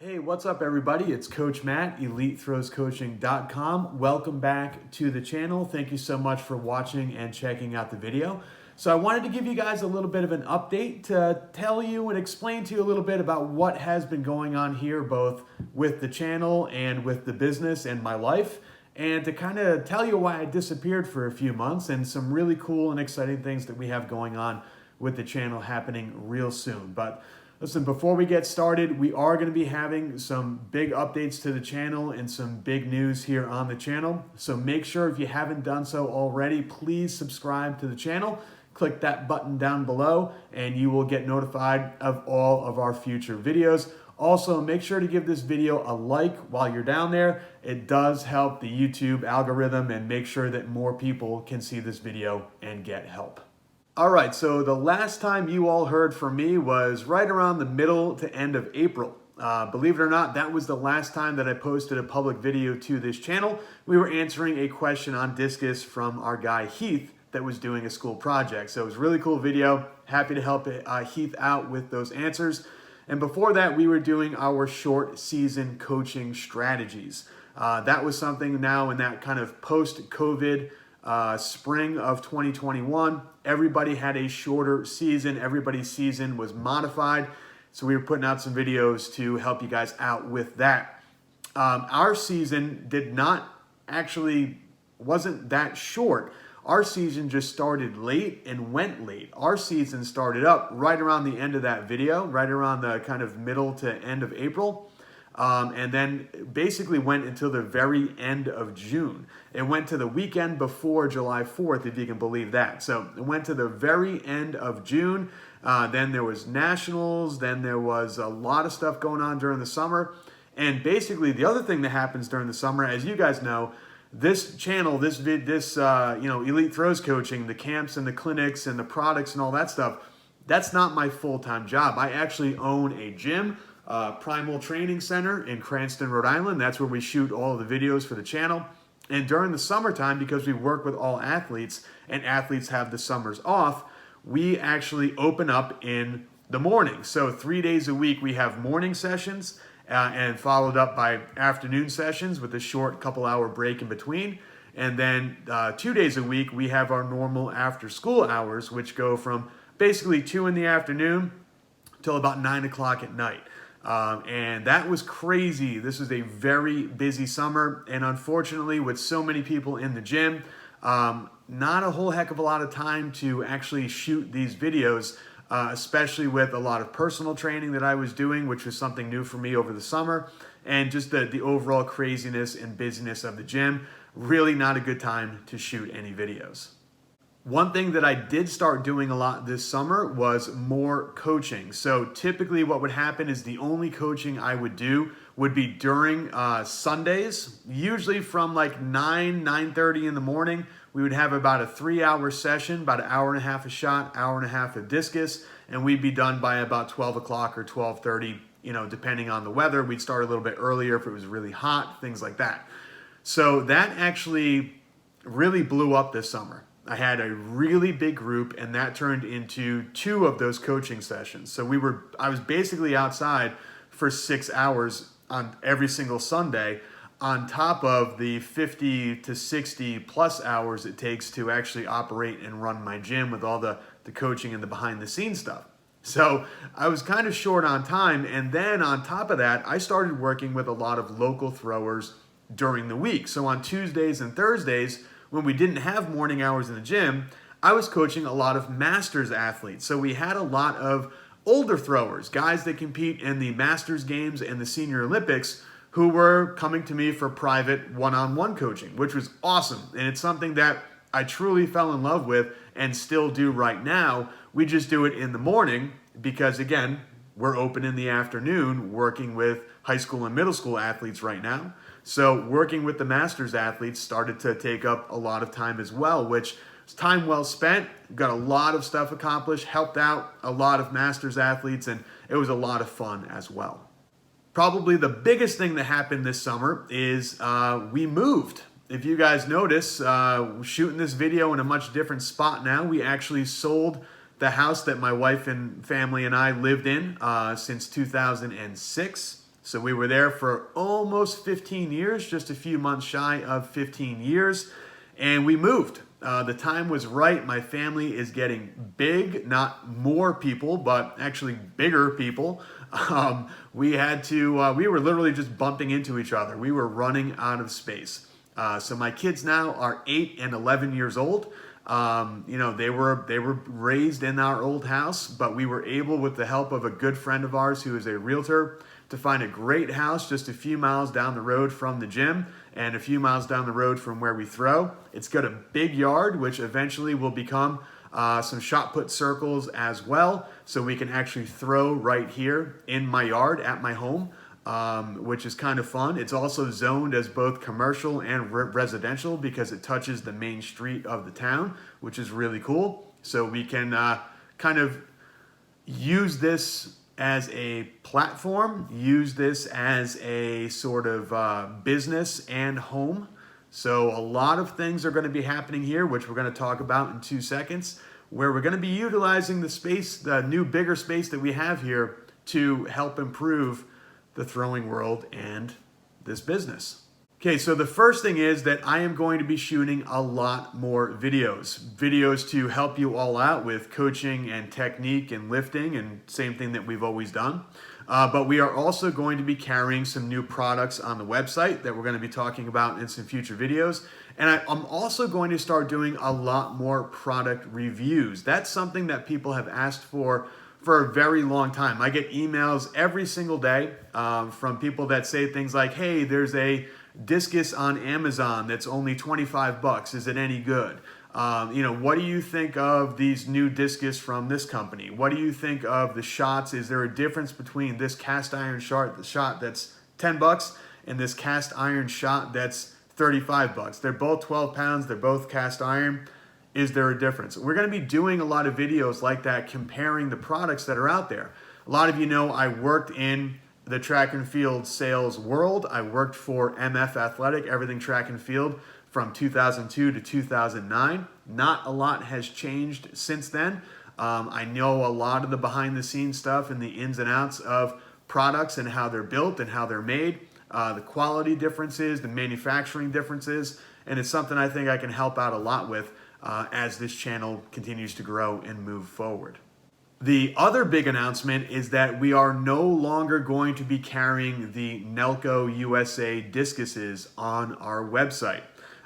Hey, what's up everybody? It's Coach Matt, EliteThrowsCoaching.com. Welcome back to the channel. Thank you so much for watching and checking out the video. So I wanted to give you guys a little bit of an update to tell you and explain to you a little bit about what has been going on here, both with the channel and with the business and my life, and to kind of tell you why I disappeared for a few months and some really cool and exciting things that we have going on with the channel happening real soon. But listen, before we get started, we are going to be having some big updates to the channel and some big news here on the channel. So make sure, if you haven't done so already, please subscribe to the channel. Click that button down below and you will get notified of all of our future videos. Also, make sure to give this video a like while you're down there. It does help the YouTube algorithm and make sure that more people can see this video and get help. All right, so the last time you all heard from me was right around the middle to end of April. Believe it or not, that was the last time that I posted a public video to this channel. We were answering a question on discus from our guy Heath that was doing a school project. So it was a really cool video. Happy to help Heath out with those answers. And before that, we were doing our short season coaching strategies. That was something now in that kind of post-COVID spring of 2021, everybody had a shorter season. Everybody's season was modified. So we were putting out some videos to help you guys out with that. Our season wasn't that short. Our season just started late and went late. Our season started up right around the end of that video, right around the kind of middle to end of April. And then basically went until the very end of June. It went to the weekend before July 4th, if you can believe that. So it went to the very end of June. Then there was nationals. Then there was a lot of stuff going on during the summer. And basically the other thing that happens during the summer, as you guys know, this channel, Elite Throws Coaching, the camps and the clinics and the products and all that stuff, that's not my full-time job. I actually own a gym, Primal Training Center in Cranston, Rhode Island. That's where we shoot all of the videos for the channel. And during the summertime, because we work with all athletes and athletes have the summers off, we actually open up in the morning. So 3 days a week, we have morning sessions and followed up by afternoon sessions with a short couple-hour break in between. And then 2 days a week, we have our normal after-school hours, which go from basically 2 in the afternoon till about 9 o'clock at night. And that was crazy. This was a very busy summer. And unfortunately, with so many people in the gym, not a whole heck of a lot of time to actually shoot these videos, especially with a lot of personal training that I was doing, which was something new for me over the summer. And just the overall craziness and busyness of the gym, really not a good time to shoot any videos. One thing that I did start doing a lot this summer was more coaching. So typically what would happen is the only coaching I would do would be during Sundays, usually from like 9:30 in the morning. We would have about a 3-hour session, about an hour and a half a shot, hour and a half of discus, and we'd be done by about 12 o'clock or 12:30, depending on the weather. We'd start a little bit earlier if it was really hot, things like that. So that actually really blew up this summer. I had a really big group, and that turned into 2 of those coaching sessions. So I was basically outside for 6 hours on every single Sunday, on top of the 50 to 60 plus hours it takes to actually operate and run my gym with all the coaching and the behind the scenes stuff. So I was kind of short on time. And then on top of that, I started working with a lot of local throwers during the week. So on Tuesdays and Thursdays, when we didn't have morning hours in the gym, I was coaching a lot of masters athletes. So we had a lot of older throwers, guys that compete in the masters games and the senior Olympics, who were coming to me for private one-on-one coaching, which was awesome. And it's something that I truly fell in love with and still do right now. We just do it in the morning because, again, we're open in the afternoon working with high school and middle school athletes right now. So working with the masters athletes started to take up a lot of time as well, which is time well spent. Got a lot of stuff accomplished, helped out a lot of masters athletes, and it was a lot of fun as well. Probably the biggest thing that happened this summer is we moved. If you guys notice, shooting this video in a much different spot now. We actually sold the house that my wife and family and I lived in since 2006. So we were there for almost 15 years, just a few months shy of 15 years, and we moved. The time was right. My family is getting big, not more people, but actually bigger people. We were literally just bumping into each other. We were running out of space. So my kids now are 8 and 11 years old. They were raised in our old house, but we were able, with the help of a good friend of ours who is a realtor, to find a great house just a few miles down the road from the gym and a few miles down the road from where we throw. It's got a big yard, which eventually will become some shot put circles as well, so we can actually throw right here in my yard at my home, which is kind of fun. It's also zoned as both commercial and residential because it touches the main street of the town, which is really cool. So we can kind of use this as a platform, use this as a sort of business and home. So a lot of things are going to be happening here, which we're going to talk about in 2 seconds, where we're going to be utilizing the space, the new bigger space that we have here, to help improve the throwing world and this business. Okay, so the first thing is that I am going to be shooting a lot more videos to help you all out with coaching and technique and lifting, and same thing that we've always done. But we are also going to be carrying some new products on the website that we're going to be talking about in some future videos. And I'm also going to start doing a lot more product reviews. That's something that people have asked for a very long time. I get emails every single day from people that say things like, hey, there's a discus on Amazon that's only 25 bucks. Is it any good? What do you think of these new discus from this company? What do you think of the shots? Is there a difference between this cast iron shot that's 10 bucks and this cast iron shot that's 35 bucks? They're both 12 pounds. They're both cast iron. Is there a difference? We're going to be doing a lot of videos like that, comparing the products that are out there. A lot of you know I worked in the track and field sales world. I worked for MF Athletic, everything track and field, from 2002 to 2009. Not a lot has changed since then. I know a lot of the behind the scenes stuff and the ins and outs of products and how they're built and how they're made, the quality differences, the manufacturing differences, and it's something I think I can help out a lot with as this channel continues to grow and move forward. The other big announcement is that we are no longer going to be carrying the Nelco USA discuses on our website.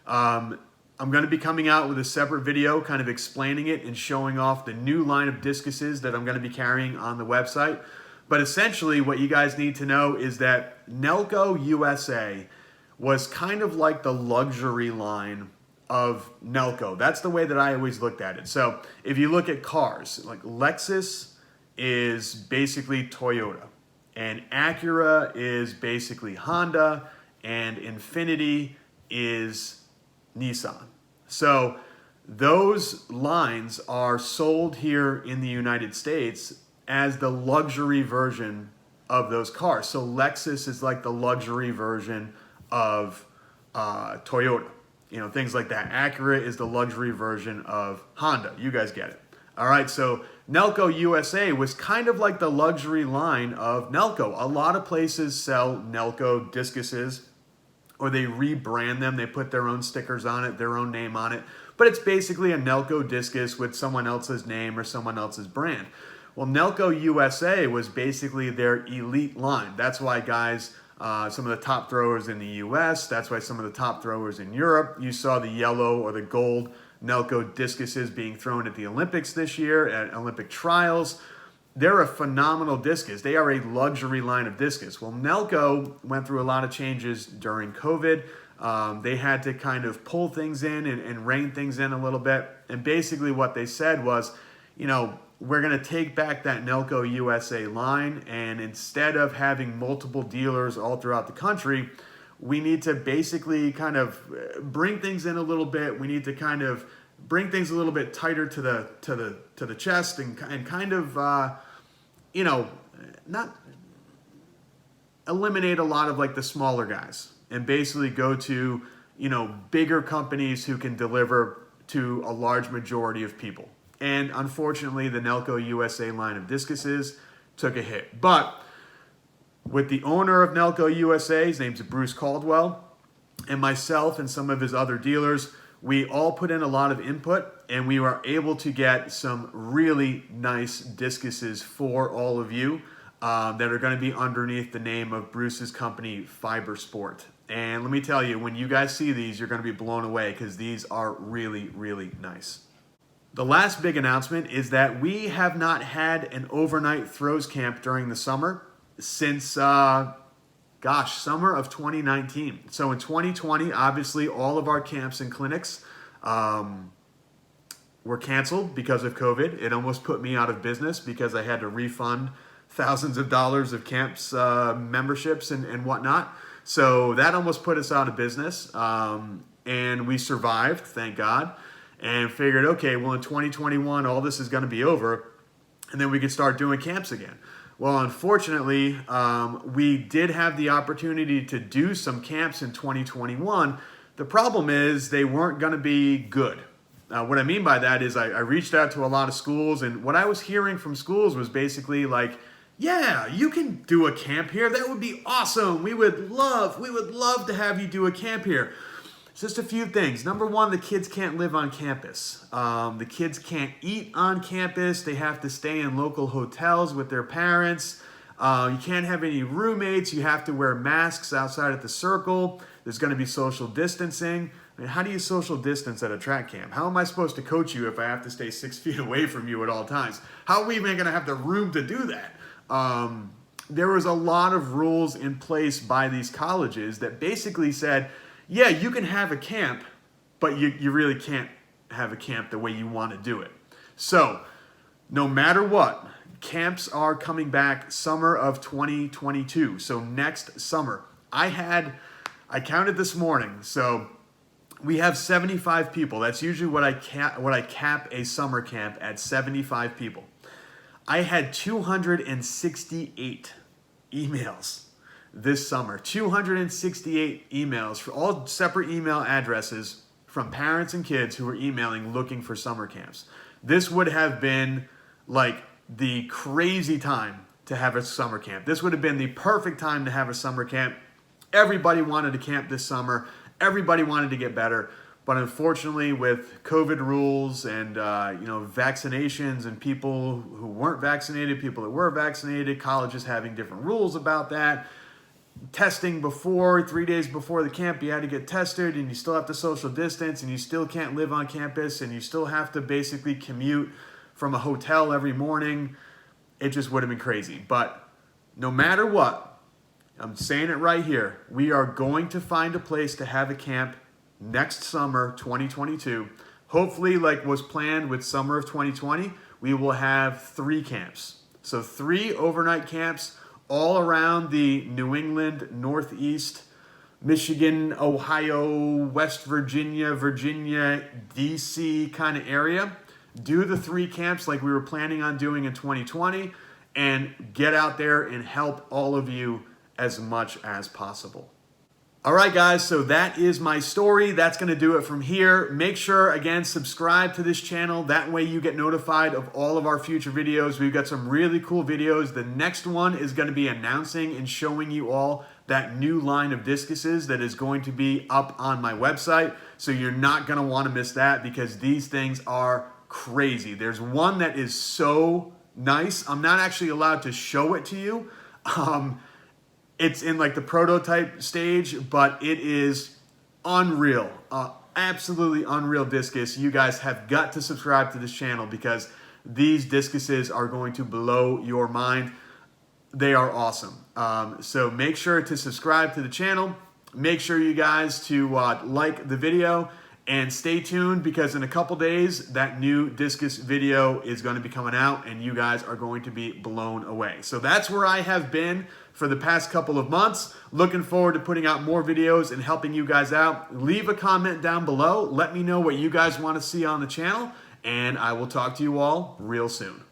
I'm going to be coming out with a separate video kind of explaining it and showing off the new line of discuses that I'm going to be carrying on the website. But essentially what you guys need to know is that Nelco USA was kind of like the luxury line of Nelco. That's the way that I always looked at it. So if you look at cars, like Lexus is basically Toyota, and Acura is basically Honda, and Infiniti is Nissan. So those lines are sold here in the United States as the luxury version of those cars. So Lexus is like the luxury version of Toyota. Things like that. Acura is the luxury version of Honda. You guys get it. All right, so Nelco USA was kind of like the luxury line of Nelco. A lot of places sell Nelco discuses, or they rebrand them. They put their own stickers on it, their own name on it. But it's basically a Nelco discus with someone else's name or someone else's brand. Well, Nelco USA was basically their elite line. That's why guys, some of the top throwers in the US, that's why some of the top throwers in Europe, you saw the yellow or the gold Nelco discuses being thrown at the Olympics this year, at Olympic trials. They're a phenomenal discus. They are a luxury line of discus. Well, Nelco went through a lot of changes during COVID. They had to kind of pull things in and rein things in a little bit. And basically what they said was, we're going to take back that Nelco USA line, and instead of having multiple dealers all throughout the country, we need to basically kind of bring things in a little bit. We need to kind of bring things a little bit tighter to the chest and kind of not eliminate a lot of like the smaller guys and basically go to bigger companies who can deliver to a large majority of people. And unfortunately, the Nelco USA line of discuses took a hit. But with the owner of Nelco USA. His name's Bruce Caldwell, and myself and some of his other dealers. We all put in a lot of input, and we were able to get some really nice discuses for all of you that are going to be underneath the name of Bruce's company, Fiber Sport. And let me tell you, when you guys see these, you're going to be blown away because these are really, really nice. The last big announcement is that we have not had an overnight throws camp during the summer since, summer of 2019. So in 2020, obviously, all of our camps and clinics were canceled because of COVID. It almost put me out of business because I had to refund thousands of dollars of camps memberships and whatnot. So that almost put us out of business. And we survived, thank God, and figured, okay, well, in 2021, all this is going to be over, and then we could start doing camps again. Well, unfortunately, we did have the opportunity to do some camps in 2021. The problem is they weren't going to be good. What I mean by that is I reached out to a lot of schools, and what I was hearing from schools was basically like, yeah, you can do a camp here. That would be awesome. We would love to have you do a camp here. Just a few things. Number one, the kids can't live on campus. The kids can't eat on campus. They have to stay in local hotels with their parents. You can't have any roommates. You have to wear masks outside at the circle. There's going to be social distancing. I mean, how do you social distance at a track camp? How am I supposed to coach you if I have to stay 6 feet away from you at all times? How are we even going to have the room to do that? There was a lot of rules in place by these colleges that basically said, yeah, you can have a camp, but you really can't have a camp the way you want to do it. So no matter what, camps are coming back summer of 2022. So next summer, I counted this morning. So we have 75 people. That's usually what I cap a summer camp at, 75 people. I had 268 emails this summer. 268 emails for all separate email addresses from parents and kids who were emailing looking for summer camps. This would have been like the crazy time to have a summer camp. This would have been the perfect time to have a summer camp. Everybody wanted to camp this summer. Everybody wanted to get better. But unfortunately, with COVID rules and vaccinations and people who weren't vaccinated, people that were vaccinated, colleges having different rules about that, testing before, 3 days before the camp, you had to get tested, and you still have to social distance, and you still can't live on campus, and you still have to basically commute from a hotel every morning. It just would have been crazy. But no matter what, I'm saying it right here, we are going to find a place to have a camp next summer, 2022. Hopefully, like was planned with summer of 2020, we will have 3 camps. So 3 overnight camps all around the New England, Northeast, Michigan, Ohio, West Virginia, DC kind of area. Do the 3 camps like we were planning on doing in 2020 and get out there and help all of you as much as possible. All right, guys, so that is my story. That's going to do it from here. Make sure, again, subscribe to this channel. That way you get notified of all of our future videos. We've got some really cool videos. The next one is going to be announcing and showing you all that new line of discuses that is going to be up on my website. So you're not going to want to miss that because these things are crazy. There's one that is so nice. I'm not actually allowed to show it to you. It's in like the prototype stage, but it is unreal, absolutely unreal discus. You guys have got to subscribe to this channel because these discuses are going to blow your mind. They are awesome. So make sure to subscribe to the channel. Make sure you guys to like the video and stay tuned because in a couple days, that new discus video is going to be coming out and you guys are going to be blown away. So that's where I have been for the past couple of months. Looking forward to putting out more videos and helping you guys out. Leave a comment down below. Let me know what you guys want to see on the channel, and I will talk to you all real soon.